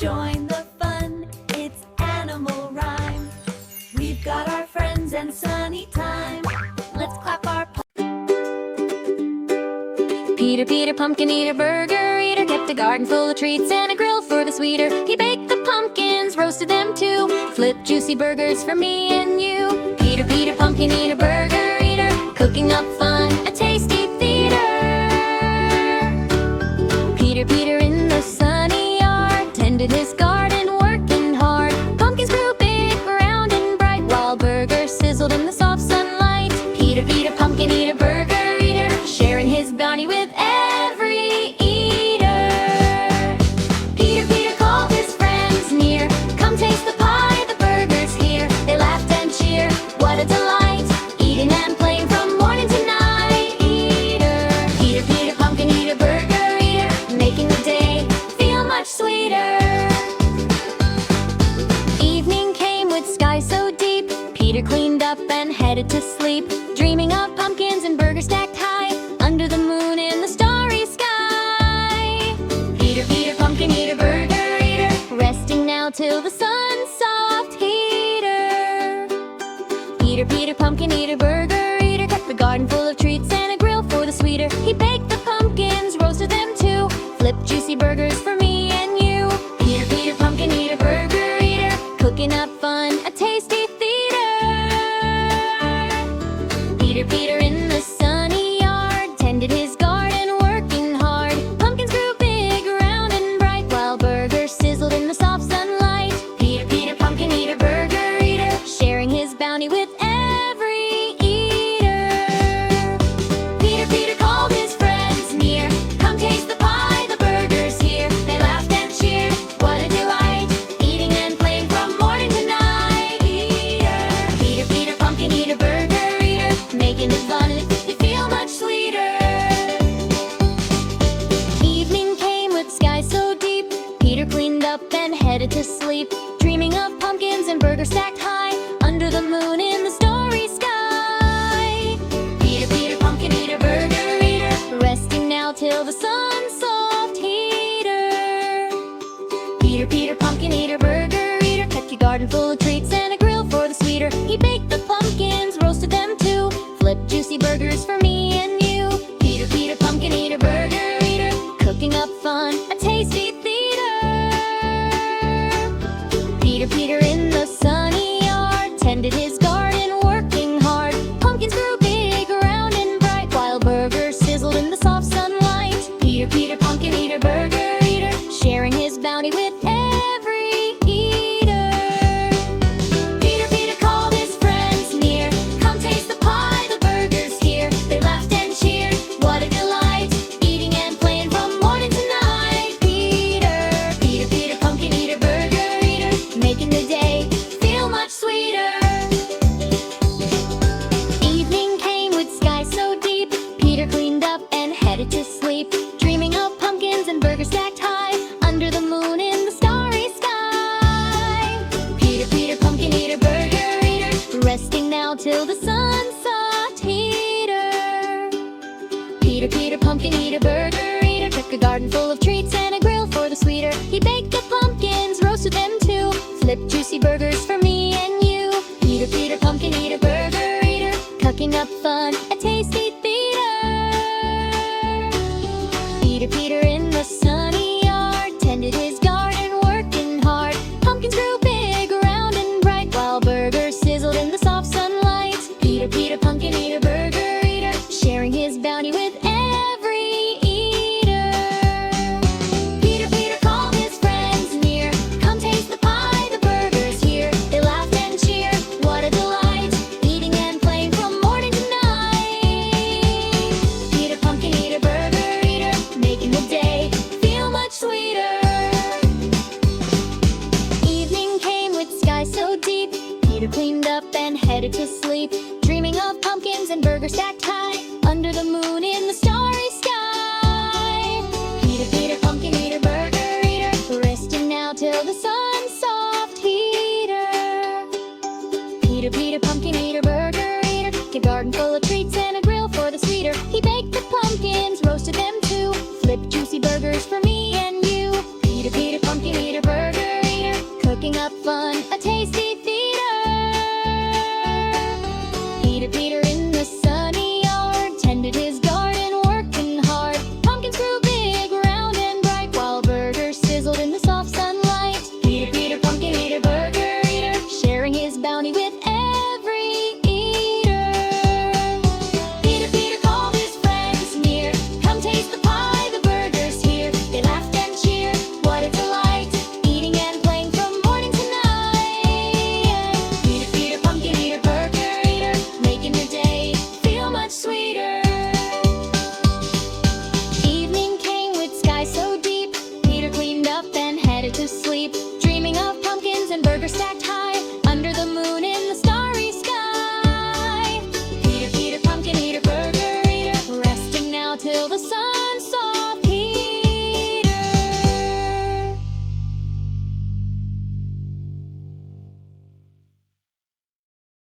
Join the fun, it's animal rhyme. We've got our friends and sunny time. Let's clap our Peter, Peter, pumpkin eater, burger eater, kept a garden full of treats and a grill for the sweeter. He baked the pumpkins, roasted them too, flipped juicy burgers for me and you. Peter, Peter, pumpkin eater, burger eater, cooking up fun, a tasty theater. Peter, Peter in the sunny yard, tended his garden, working hard. Pumpkins grew big, round and bright, while burgers sizzled in the soft sunlight. Peter, Peter, pumpkin eater, burger eater, sharing his bounty with every eater. Peter, Peter called his friends near, come taste the pie, the burgers here. They laughed and cheered, what a delight, eating and playing from morning to night. Peter, Peter, pumpkin eater, burger eater, making the day feel much sweeter. Evening came with sky so deep, Peter cleaned up and headed to sleep, dreaming of pumpkins and burgers stacked high under the moon in the starry sky. Peter, Peter, pumpkin eater, burger eater, resting now till the sun's soft heater. Peter, Peter, pumpkin eater, burger eater, kept the garden full of treats and a grill for the sweeter. He baked the pumpkins, roasted them too, flipped juicy burgers for me and you. Peter, Peter, pumpkin eater, burger eater, cooking up fun, a tasty theater. Peter, Peter in the sunny yard, tended his garden, working hard. Pumpkins grew big, round and bright, while burgers sizzled in the soft sunlight. Peter, Peter, pumpkin eater, burger eater, sharing his bounty with every eater. Peter, Peter called his friends near, come taste the pie, the burgers here. They laughed and cheered, what a delight, eating and playing from morning to night. Peter, Peter, pumpkin eater, burger eater, making it fun, you feel much sweeter. Evening came with sky so deep, Peter cleaned up and headed to sleep, dreaming of pumpkins and burgers stacked high under the moon in the starry sky. Peter, Peter, pumpkin eater, burger eater, resting now till the sun's soft heater. Peter, Peter, pumpkin eater, burger eater, kept your garden full of treats and a grill for the sweeter. He baked the pumpkins, roasted them too, flipped juicy burgers for me and you. Peter, Peter, pumpkin eater, burger eater, cooking up fun, a tasty theater. Peter, Peter in the sunny yard, tended his garden, working hard. Pumpkins grew big, round and bright, while burgers sizzled in the soft sunlight. Peter, Peter, pumpkin eater, burger eater, sharing his bounty with every eater. Peter, Peter called his friends near, come taste the pie, the burgers here. They laughed and cheered, what a delight, eating and playing from morning to night. Peter, Peter, Peter, pumpkin eater, burger eater, making the day feel much sweeter. Evening came with sky so deep, Peter cleaned up and headed to sleep, dreaming of pumpkins and burgers stacked high under the moon in the starry sky. Peter, Peter, pumpkin eater, burger eater, resting now till the sun's soft heater. Peter, Peter, pumpkin eater, burger eater, kept a garden full of treats and a grill for the sweeter. He baked the pumpkins, roasted them too, flipped juicy burgers for me and you. Peter, Peter, pumpkin eater, burger eater, cooking up fun, a tasty theater. Peter, Peter in the sunny yard, tended his garden, working hard. Pumpkins grew big, round and bright, while burgers sizzled in the soft sunlight. Peter, Peter, pumpkin eater, burger eater, sharing his bounty with every eater. Peter, Peter called his friends near, come taste the pie, the burgers here. They laughed and cheered, what a delight, eating and playing from morning to night. Peter, pumpkin eater, burger eater, making the day feel much sweeter. Evening came with sky so deep, Peter cleaned up and headed to sleep, dreaming of pumpkins and burgers stacked high under the moon in the starry sky. Peter, Peter, pumpkin eater, burger eater, resting now till the sun's